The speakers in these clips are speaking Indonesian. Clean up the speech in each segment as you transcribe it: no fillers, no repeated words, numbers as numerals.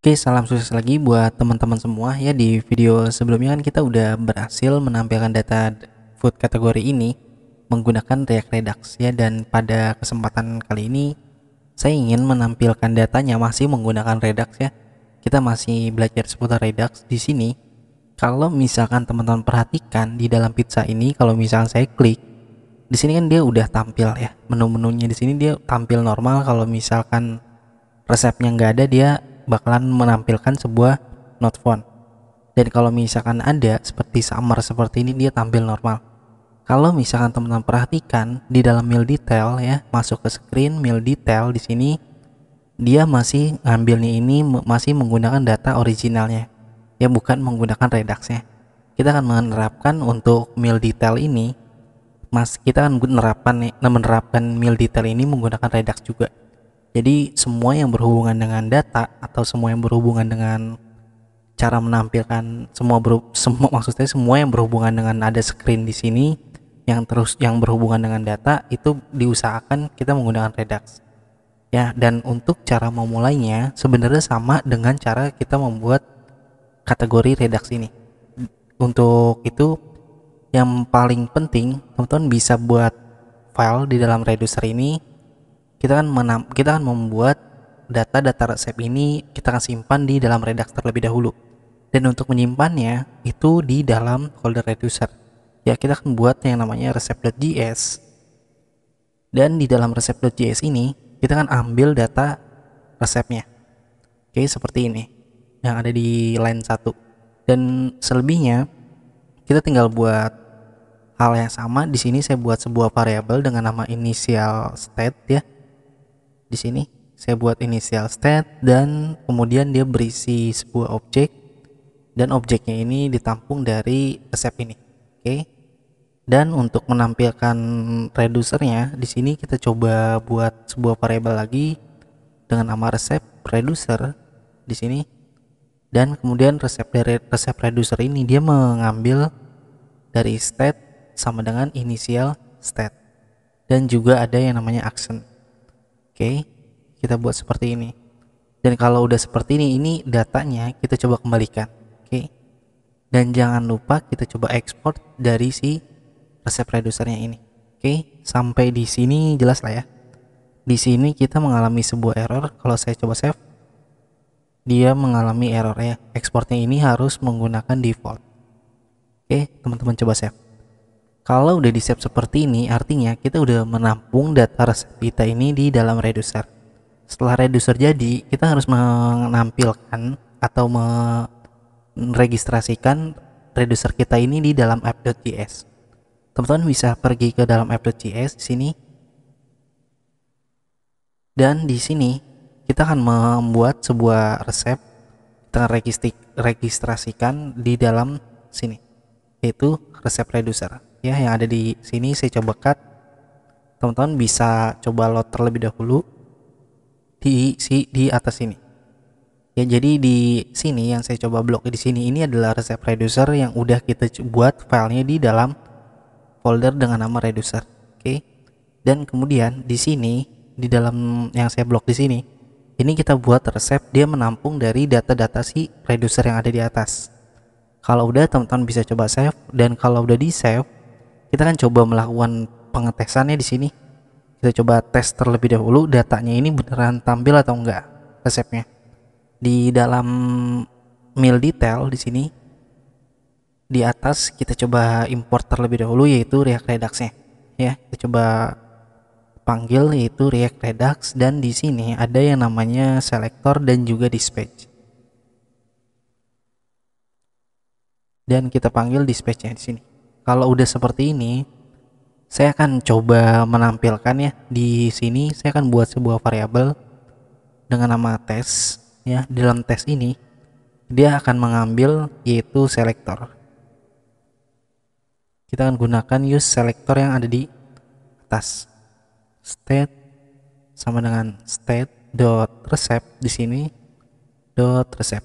Oke, salam sukses lagi buat teman-teman semua ya. Di video sebelumnya kan kita udah berhasil menampilkan data food kategori ini menggunakan React Redux ya, dan pada kesempatan kali ini saya ingin menampilkan datanya masih menggunakan Redux ya. Kita masih belajar seputar Redux di sini. Kalau misalkan teman-teman perhatikan di dalam pizza ini, kalau misalkan saya klik di sini kan dia udah tampil ya, menu-menunya di sini dia tampil normal. Kalau misalkan resepnya nggak ada, dia bakalan menampilkan sebuah not found. Dan kalau misalkan ada seperti summer seperti ini, dia tampil normal. Kalau misalkan teman-teman perhatikan di dalam meal detail ya, masuk ke screen meal detail di sini, dia masih ngambilnya ini masih menggunakan data originalnya ya, bukan menggunakan Redux-nya. Kita akan menerapkan untuk meal detail ini, kita akan menerapkan meal detail ini menggunakan Redux juga. Jadi semua yang berhubungan dengan data atau semua yang berhubungan dengan cara menampilkan maksudnya semua yang berhubungan dengan ada screen di sini yang berhubungan dengan data itu diusahakan kita menggunakan Redux. Ya, dan untuk cara memulainya sebenarnya sama dengan cara kita membuat kategori Redux ini. Untuk itu yang paling penting teman-teman bisa buat file di dalam Reducer ini. Kita akan membuat data-data resep ini, kita akan simpan di dalam Redux terlebih dahulu. Dan untuk menyimpannya itu di dalam folder Reducer. Ya, kita akan buat yang namanya resep.js. Dan di dalam resep.js ini kita akan ambil data resepnya. Oke, seperti ini yang ada di line 1. Dan selebihnya kita tinggal buat hal yang sama. Di sini saya buat sebuah variabel dengan nama initial state ya. Di sini saya buat initial state dan kemudian dia berisi sebuah objek, dan objeknya ini ditampung dari resep ini. Oke. Dan untuk menampilkan reducernya di sini kita coba buat sebuah variabel lagi dengan nama resep reducer di sini. Dan kemudian resep reducer ini dia mengambil dari state sama dengan initial state. Dan juga ada yang namanya action. Oke, kita buat seperti ini. Dan kalau udah seperti ini datanya kita coba kembalikan. Oke. Dan jangan lupa kita coba ekspor dari si resep reducernya ini. Oke, sampai di sini jelas lah ya. Di sini kita mengalami sebuah error. Kalau saya coba save, dia mengalami error ya. Ekspornya ini harus menggunakan default. Oke, teman-teman coba save. Kalau udah di save seperti ini, artinya kita udah menampung data resep kita ini di dalam Reducer. Setelah Reducer jadi, kita harus menampilkan atau meregistrasikan Reducer kita ini di dalam app.js. Teman-teman bisa pergi ke dalam app.js di sini. Dan di sini kita akan membuat sebuah resep. Kita akan registrasikan di dalam sini, yaitu resep Reducer. Ya, yang ada di sini saya coba cut. Teman-teman bisa coba load terlebih dahulu di atas sini. Ya, jadi di sini yang saya coba blok di sini ini adalah resep reducer yang udah kita buat filenya di dalam folder dengan nama reducer. Oke. Dan kemudian di sini di dalam yang saya blok di sini, ini kita buat resep dia menampung dari data-data si reducer yang ada di atas. Kalau udah, teman-teman bisa coba save, dan kalau udah di save, kita akan coba melakukan pengetesannya di sini. Kita coba tes terlebih dahulu datanya ini beneran tampil atau enggak resepnya. Di dalam meal detail di sini di atas kita coba import terlebih dahulu, yaitu React Redux-nya. Ya, kita coba panggil yaitu React Redux, dan di sini ada yang namanya selector dan juga dispatch. Dan kita panggil dispatch-nya di sini. Kalau udah seperti ini, saya akan coba menampilkan ya. Di sini saya akan buat sebuah variabel dengan nama tes ya. Di dalam tes ini dia akan mengambil yaitu selector. Kita akan gunakan use selector yang ada di atas. State sama dengan state.resep di sini .resep.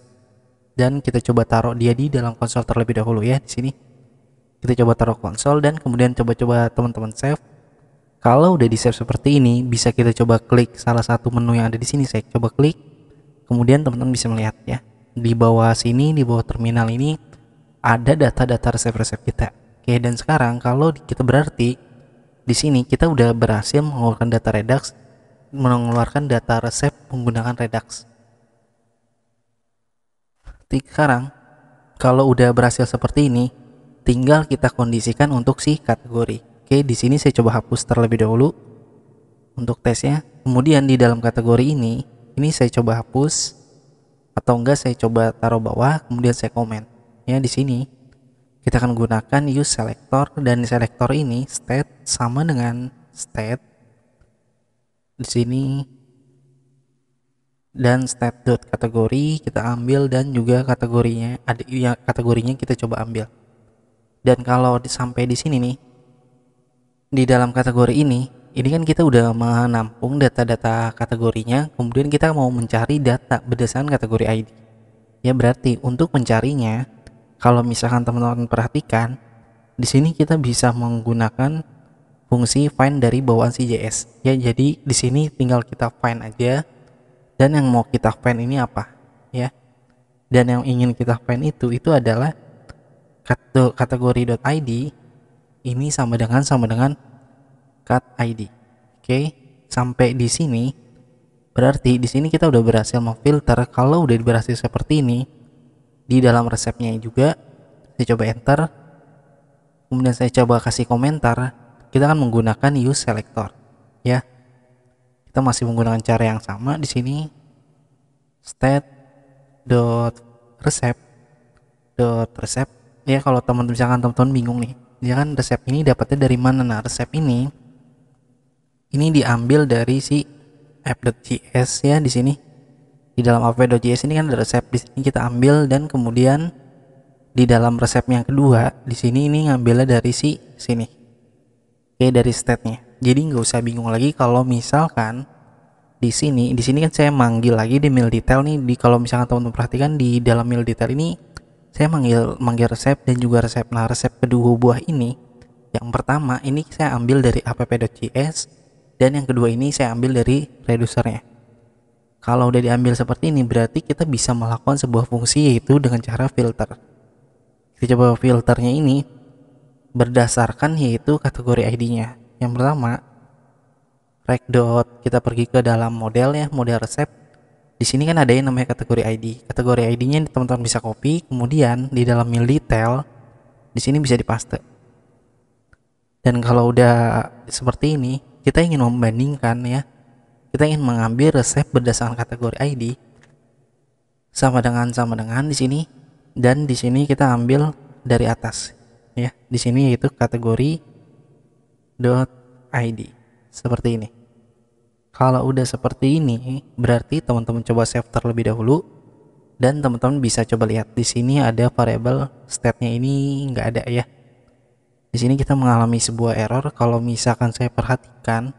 Dan kita coba taruh dia di dalam konsol terlebih dahulu ya. Di sini kita coba taruh konsol dan kemudian coba teman-teman save. Kalau udah di save seperti ini, bisa kita coba klik salah satu menu yang ada di sini. Saya coba klik. Kemudian teman-teman bisa melihat ya, di bawah sini, di bawah terminal ini ada data-data resep-resep kita. Oke, dan sekarang kalau kita berarti di sini kita udah berhasil mengeluarkan data Redux, mengeluarkan data resep menggunakan Redux. Sekarang kalau udah berhasil seperti ini, tinggal kita kondisikan untuk si kategori. Oke, di sini saya coba hapus terlebih dahulu untuk tesnya. Kemudian di dalam kategori ini saya coba hapus, atau enggak saya coba taruh bawah, kemudian saya komen. Ya, di sini kita akan gunakan use selector, dan selector ini state sama dengan state di sini, dan state.kategori kita ambil, dan juga kategorinya ada ya, kategorinya kita coba ambil. Dan kalau sampai di sini nih, di dalam kategori ini kan kita udah menampung data-data kategorinya, kemudian kita mau mencari data berdasarkan kategori ID. Ya, berarti untuk mencarinya, kalau misalkan teman-teman perhatikan, di sini kita bisa menggunakan fungsi find dari bawaan CJS. Ya, jadi di sini tinggal kita find aja, dan yang mau kita find ini apa, ya. Dan yang ingin kita find itu adalah kategori.id ini sama dengan cat ID. Oke, sampai di sini berarti di sini kita udah berhasil memfilter. Kalau udah berhasil seperti ini, di dalam resepnya juga saya coba enter, kemudian saya coba kasih komentar, kita akan menggunakan use selector. Ya, kita masih menggunakan cara yang sama di sini, state.resep. Ya, kalau teman-teman bingung nih, ya kan resep ini dapatnya dari mana? Nah, resep ini diambil dari si app.js ya. Di sini di dalam app.js ini kan ada resep, di sini kita ambil, dan kemudian di dalam resep yang kedua di sini ini ngambilnya dari sini. Oke, dari state-nya. Jadi nggak usah bingung lagi kalau misalkan di sini kan saya manggil lagi di mail detail nih. Kalau misalkan teman-teman perhatikan di dalam mail detail ini saya manggil resep dan juga resep. Nah, resep kedua buah ini, yang pertama ini saya ambil dari app.js, dan yang kedua ini saya ambil dari reducernya. Kalau udah diambil seperti ini, berarti kita bisa melakukan sebuah fungsi, yaitu dengan cara filter. Kita coba filternya ini berdasarkan yaitu kategori ID-nya. Yang pertama, rec. Kita pergi ke dalam model ya, model resep. Di sini kan ada yang namanya kategori ID. Kategori ID-nya teman-teman bisa copy, kemudian di dalam mail detail di sini bisa dipaste. Dan kalau udah seperti ini, kita ingin membandingkan ya, kita ingin mengambil resep berdasarkan kategori ID sama dengan di sini, dan di sini kita ambil dari atas ya. Di sini yaitu kategori .id seperti ini. Kalau udah seperti ini, berarti teman-teman coba save terlebih dahulu, dan teman-teman bisa coba lihat di sini ada variabel state-nya ini nggak ada ya. Di sini kita mengalami sebuah error. Kalau misalkan saya perhatikan,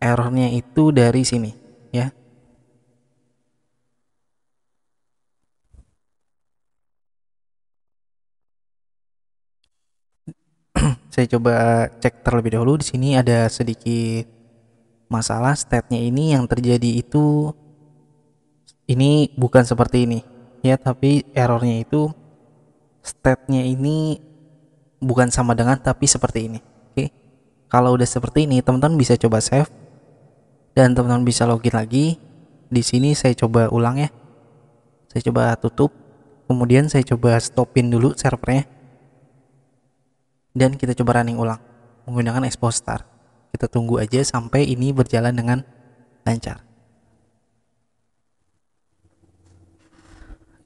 errornya itu dari sini ya. Saya coba cek terlebih dahulu. Di sini ada sedikit masalah. State-nya ini yang terjadi itu ini bukan seperti ini ya, tapi errornya itu state-nya ini bukan sama dengan, tapi seperti ini. Oke, kalau udah seperti ini, teman-teman bisa coba save, dan teman-teman bisa login lagi. Di sini saya coba ulang ya, saya coba tutup, kemudian saya coba stopin dulu servernya, dan kita coba running ulang menggunakan expose star. Kita tunggu aja sampai ini berjalan dengan lancar.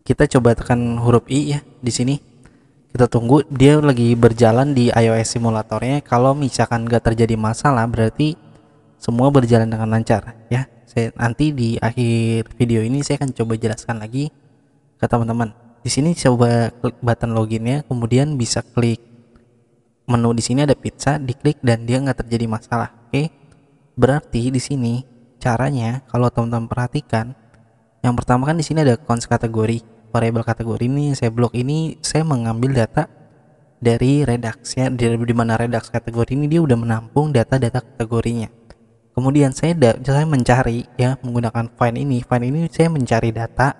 Kita coba tekan huruf I ya di sini. Kita tunggu, dia lagi berjalan di iOS simulatornya. Kalau misalkan gak terjadi masalah, berarti semua berjalan dengan lancar ya. Saya nanti di akhir video ini saya akan coba jelaskan lagi ke teman-teman. Di sini coba klik button loginnya, kemudian bisa klik menu. Di sini ada pizza, diklik dan dia nggak terjadi masalah. Oke, berarti di sini caranya, kalau teman-teman perhatikan, yang pertama kan di sini ada cons kategori, variabel kategori ini saya blok. Ini saya mengambil data dari Redux ya, di mana Redux kategori ini dia udah menampung data-data kategorinya. Kemudian saya mencari ya menggunakan find ini. Find ini saya mencari data,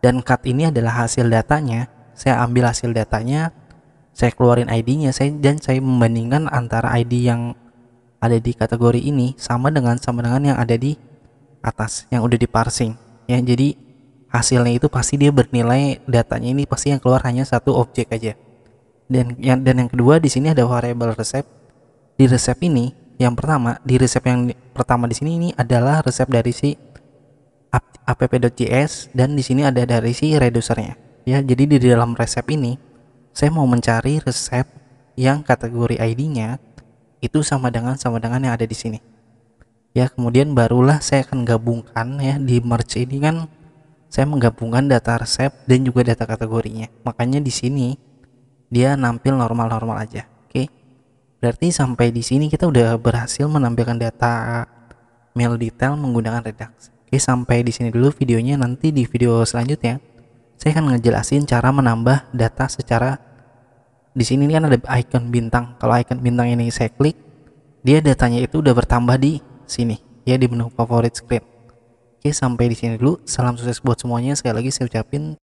dan cut ini adalah hasil datanya. Saya ambil hasil datanya, saya keluarin ID-nya, dan saya membandingkan antara ID yang ada di kategori ini sama dengan yang ada di atas yang udah di parsing ya. Jadi hasilnya itu pasti dia bernilai, datanya ini pasti yang keluar hanya satu objek aja. Dan yang kedua, di sini ada variable resep. Di resep ini yang pertama, di resep yang pertama di sini ini adalah resep dari si app.js, dan di sini ada dari si reducernya ya. Jadi di dalam resep ini saya mau mencari resep yang kategori ID-nya itu sama dengan yang ada di sini ya. Kemudian barulah saya akan gabungkan ya, di merge ini kan saya menggabungkan data resep dan juga data kategorinya, makanya di sini dia nampil normal-normal aja. Oke, berarti sampai di sini kita udah berhasil menampilkan data mail detail menggunakan Redux. Oke, sampai di sini dulu videonya. Nanti di video selanjutnya saya akan ngejelasin cara menambah data secara, di sini kan ada icon bintang. Kalau icon bintang ini saya klik, dia datanya itu udah bertambah di sini ya, di menu favorit screen. Oke, sampai di sini dulu. Salam sukses buat semuanya. Sekali lagi saya ucapin